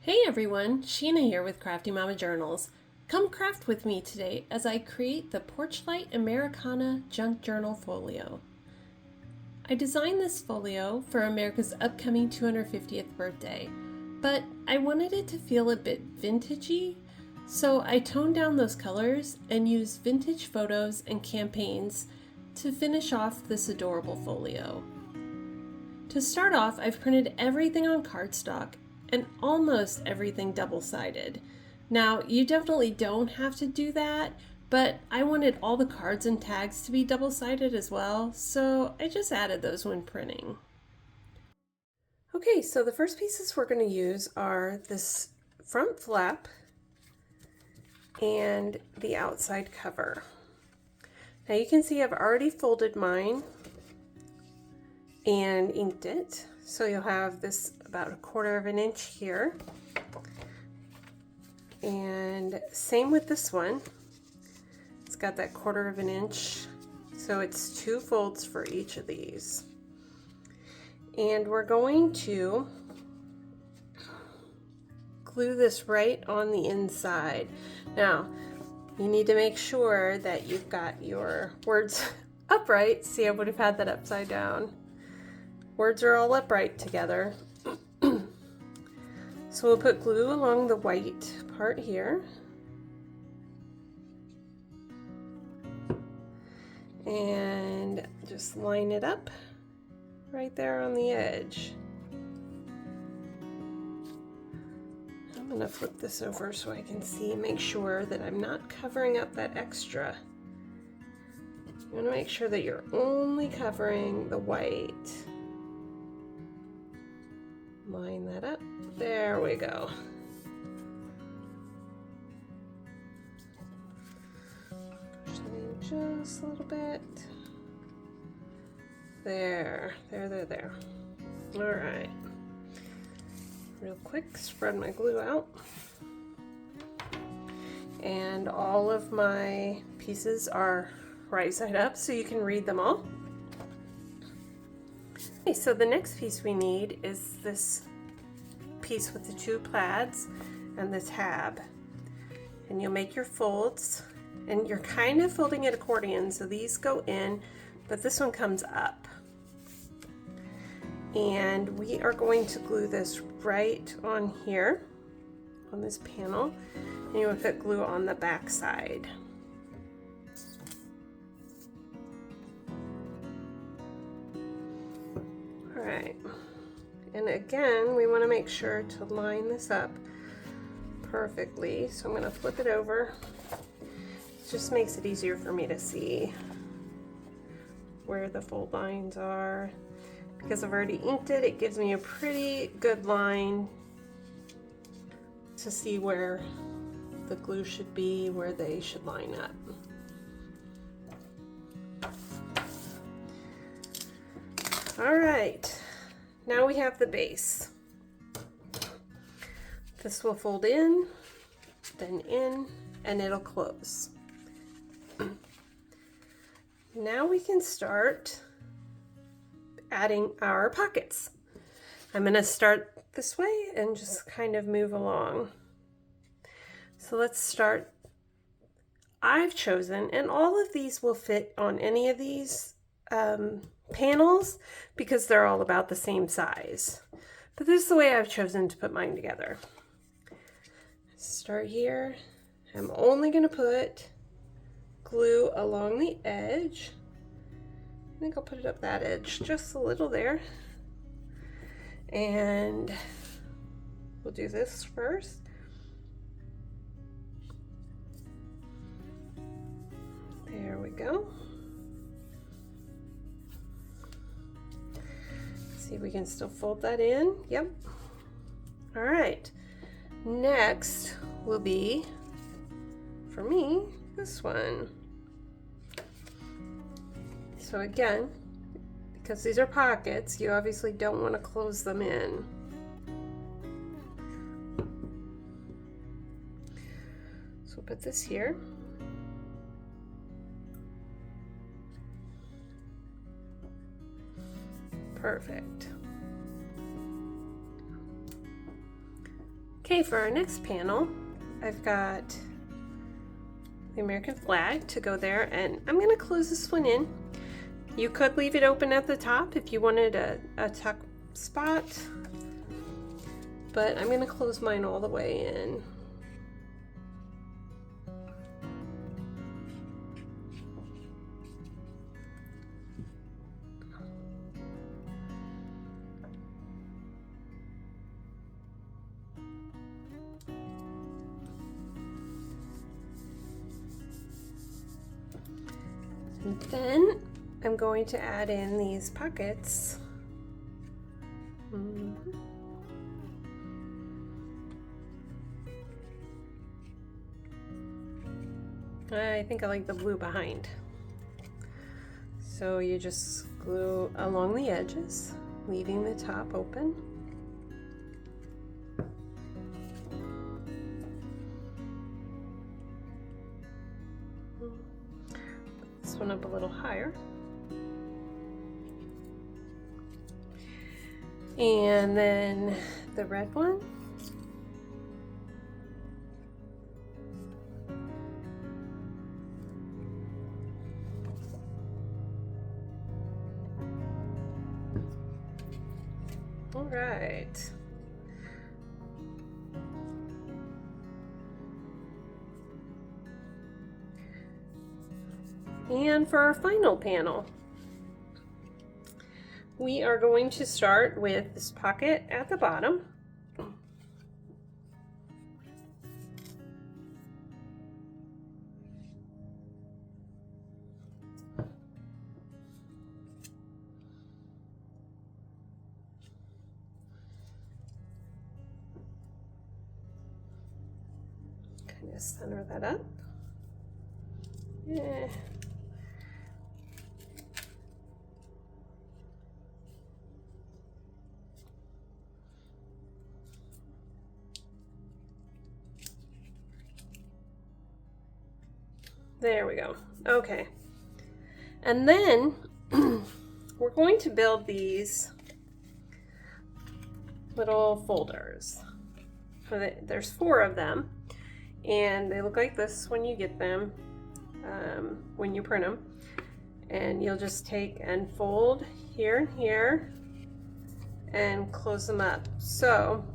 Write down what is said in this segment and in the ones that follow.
Hey everyone, Sheena here with Crafty Mama Journals. Come craft with me today as I create the Porchlight Americana Junk Journal Folio. I designed this folio for America's upcoming 250th birthday, but I wanted it to feel a bit vintagey, so I toned down those colors and used vintage photos and campaigns to finish off this adorable folio. To start off, I've printed everything on cardstock and almost everything double-sided. Now, you definitely don't have to do that, but I wanted all the cards and tags to be double-sided as well, so I just added those when printing. Okay, so the first pieces we're going to use are this front flap and the outside cover. Now you can see I've already folded mine and inked it. So you'll have this about 1/4 of an inch here. And same with this one. It's got that 1/4 of an inch. So it's 2 folds for each of these. And we're going to glue this right on the inside. Now, you need to make sure that you've got your words upright. See, I would have had that upside down. Words are all upright together. So we'll put glue along the white part here. And just line it up right there on the edge. I'm going to flip this over so I can see and make sure that I'm not covering up that extra. You want to make sure that you're only covering the white. Line that up. There we go. Push that in just a little bit. There. All right. Real quick, spread my glue out. And all of my pieces are right side up so you can read them all. Okay, so the next piece we need is this piece with the 2 plaids and the tab. And you'll make your folds, and you're kind of folding it accordion, so these go in, but this one comes up. And we are going to glue this right on here, on this panel, and you want to put glue on the back side. Alright, and again, we want to make sure to line this up perfectly, so I'm going to flip it over. It just makes it easier for me to see where the fold lines are. Because I've already inked it, it gives me a pretty good line to see where the glue should be, where they should line up. All right, now we have the base. This will fold in, then in, and it'll close. Now we can start adding our pockets. I'm going to start this way and just kind of move along. So let's start. I've chosen, and all of these will fit on any of these panels because they're all about the same size. But this is the way I've chosen to put mine together. Start here. I'm only going to put glue along the edge. I think I'll put it up that edge just a little there. And we'll do this first. There we go. See if we can still fold that in. Yep. All right. Next will be, for me, this one. So again, because these are pockets, you obviously don't want to close them in. So we'll put this here. Perfect. Okay, for our next panel, I've got the American flag to go there, and I'm going to close this one in. You could leave it open at the top if you wanted a tuck spot, but I'm going to close mine all the way in. And then I'm going to add in these pockets. I think I like the blue behind. So you just glue along the edges, leaving the top open. This one up a little higher. And then the red one. All right. And for our final panel, we are going to start with this pocket at the bottom. Kind of center that up. Yeah. There we go. Okay. And then we're going to build these little folders. So there's 4 of them, and they look like this when you get them, when you print them. And you'll just take and fold here and here and close them up. So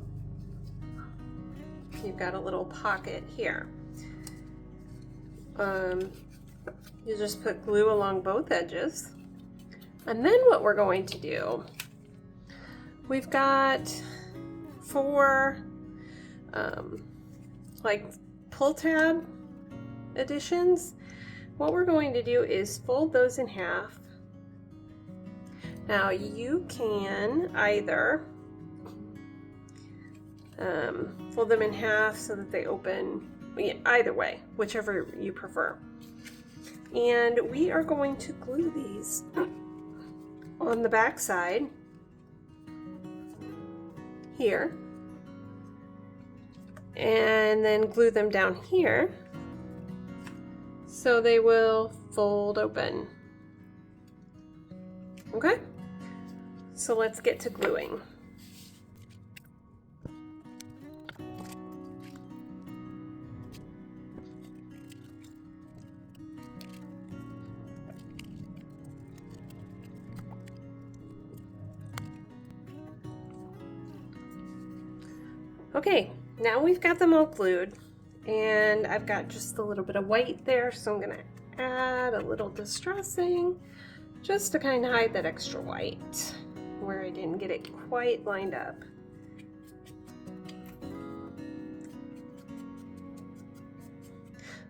you've got a little pocket here. You just put glue along both edges. And then what we're going to do, we've got 4 like pull tab additions. What we're going to do is fold those in half. Now you can either fold them in half so that they open, either way, whichever you prefer. And we are going to glue these on the back side here, and then glue them down here so they will fold open. Okay, so let's get to gluing. Okay, now we've got them all glued, and I've got just a little bit of white there, so I'm gonna add a little distressing just to kind of hide that extra white where I didn't get it quite lined up.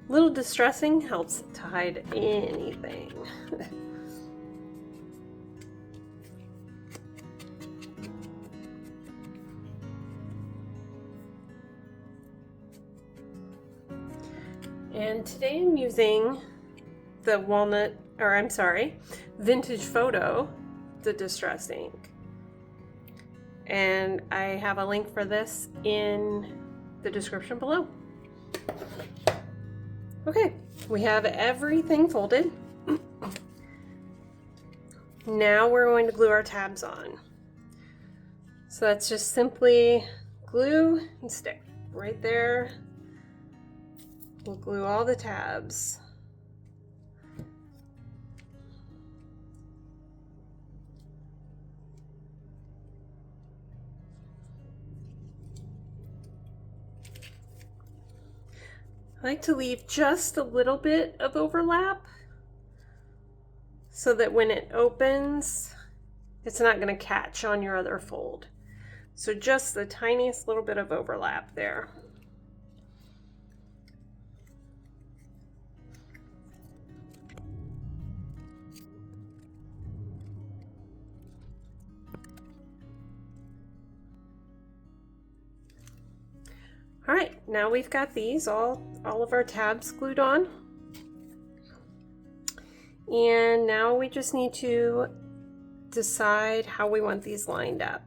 A little distressing helps to hide anything. And today I'm using the Vintage Photo, the distress ink. And I have a link for this in the description below. Okay, we have everything folded. Now we're going to glue our tabs on. So that's just simply glue and stick. right there. We'll glue all the tabs. I like to leave just a little bit of overlap so that when it opens, it's not going to catch on your other fold. So just the tiniest little bit of overlap there. All right, now we've got these, all of our tabs glued on. And now we just need to decide how we want these lined up.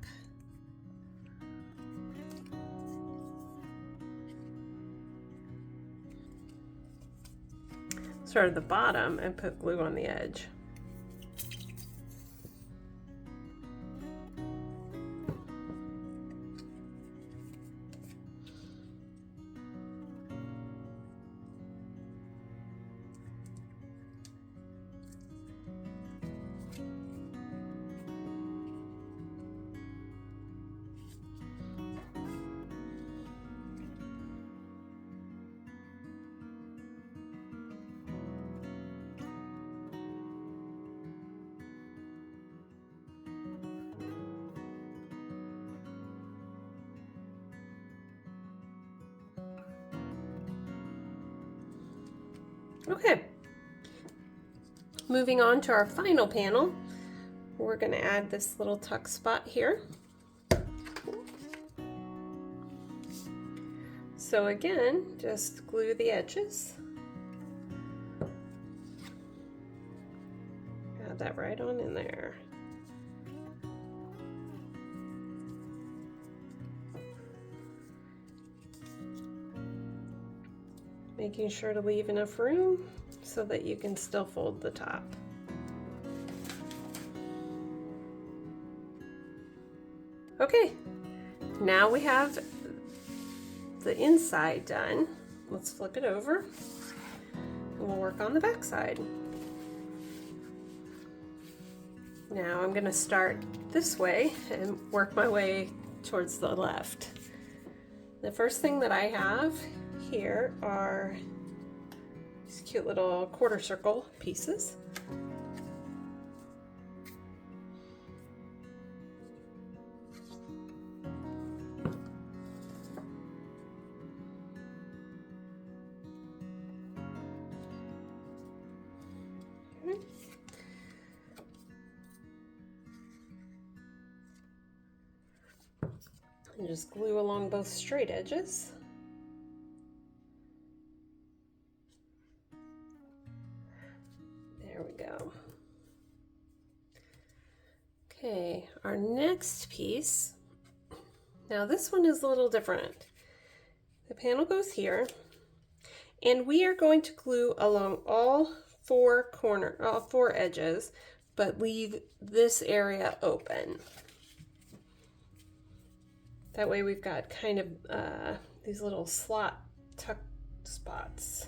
Start at the bottom and put glue on the edge. Okay, moving on to our final panel, we're going to add this little tuck spot here. So again, just glue the edges. Add that right on in there. Making sure to leave enough room so that you can still fold the top. Okay, now we have the inside done. Let's flip it over and we'll work on the back side. Now I'm going to start this way and work my way towards the left. The first thing that I have here are these cute little quarter circle pieces. Okay. And just glue along both straight edges. There we go. Okay, our next piece. Now this one is a little different. The panel goes here, and we are going to glue along all four edges, but leave this area open. That way we've got kind of these little slot tuck spots.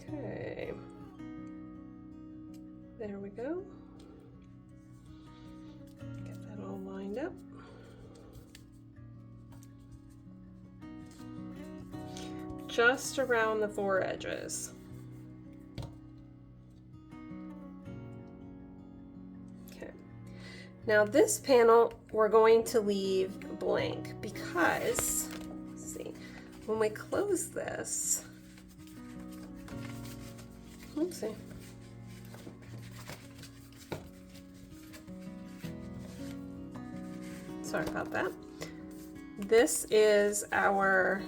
Okay, there we go. Get that all lined up. Just around the four edges. Okay, now this panel we're going to leave blank because, let's see, when we close this, oopsie. Sorry about that. This is our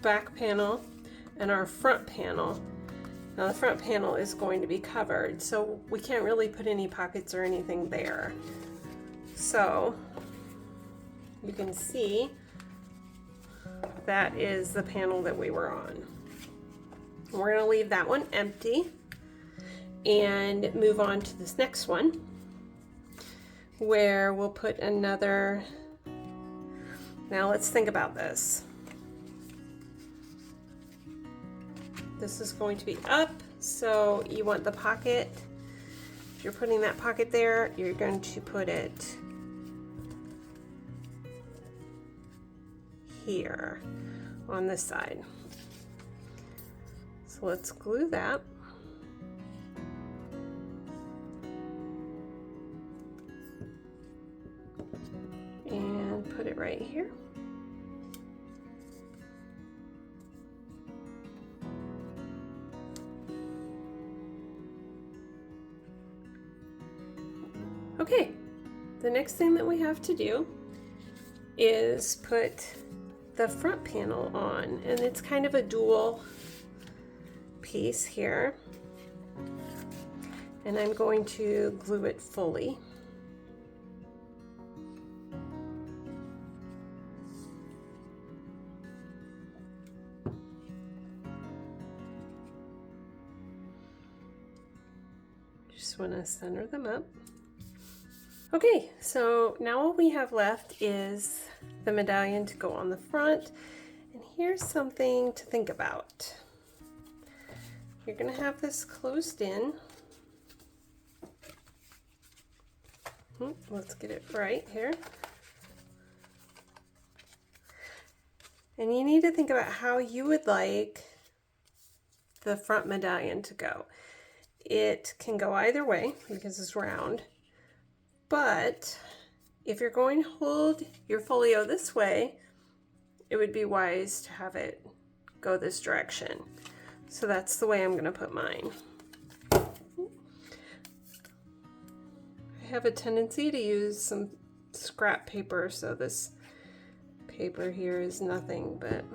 back panel and our front panel. Now the front panel is going to be covered, so we can't really put any pockets or anything there. So you can see that is the panel that we were on. We're going to leave that one empty and move on to this next one, where we'll put another. Now let's think about this. This is going to be up, so you want the pocket. If you're putting that pocket there, you're going to put it here on this side. So let's glue that. And put it right here. Okay, the next thing that we have to do is put the front panel on, and it's kind of a dual piece here, and I'm going to glue it fully. Just want to center them up. Okay, so now all we have left is the medallion to go on the front, and here's something to think about. You're going to have this closed in. Let's get it right here. And you need to think about how you would like the front medallion to go. It can go either way because it's round. But if you're going to hold your folio this way, it would be wise to have it go this direction. So that's the way I'm going to put mine. I have a tendency to use some scrap paper, so this paper here is nothing, but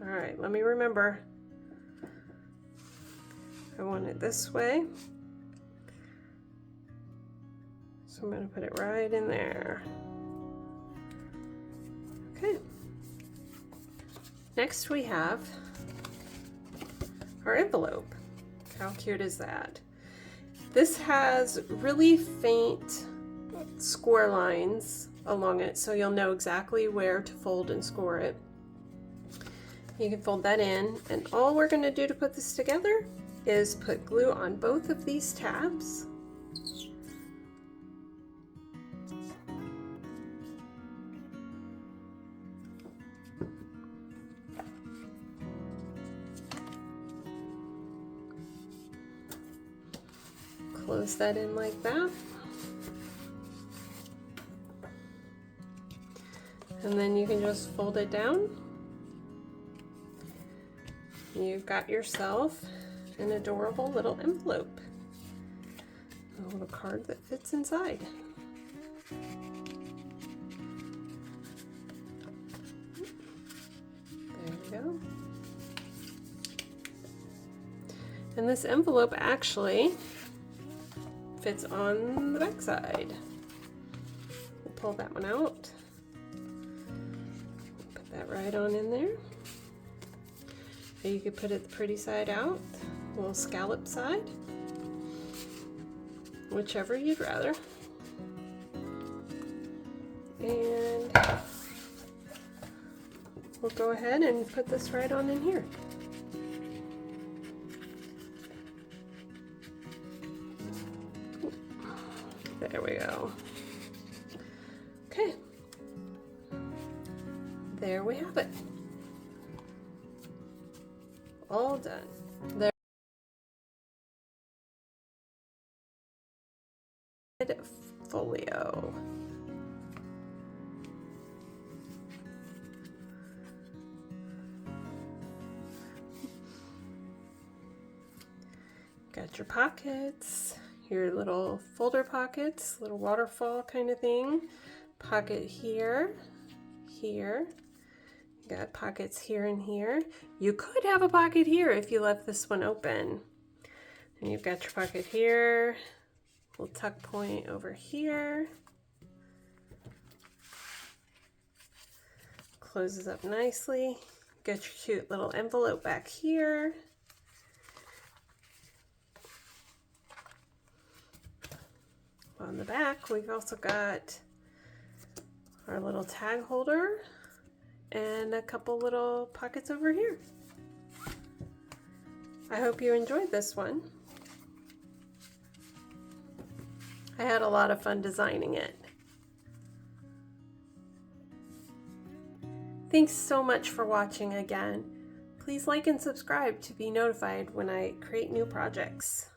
all right, let me remember. I want it this way. So I'm going to put it right in there. Okay. Next we have our envelope. How cute is that? This has really faint score lines along it, so you'll know exactly where to fold and score it. You can fold that in, and all we're going to do to put this together is put glue on both of these tabs. Close that in like that. And then you can just fold it down. You've got yourself an adorable little envelope. A little card that fits inside. There we go. And this envelope actually fits on the back side. We'll pull that one out. Put that right on in there. Or you could put it the pretty side out, a little scallop side, whichever you'd rather. And we'll go ahead and put this right on in here. There we go. Okay. There we have it. All done. There. Folio. Got your pockets, your little folder pockets, little waterfall kind of thing. Pocket here, here. Got pockets here and here. You could have a pocket here if you left this one open. And you've got your pocket here, little tuck point over here. closes up nicely. Get your cute little envelope back here. On the back, we've also got our little tag holder and a couple little pockets over here. I hope you enjoyed this one. I had a lot of fun designing it. Thanks so much for watching again. Please like and subscribe to be notified when I create new projects.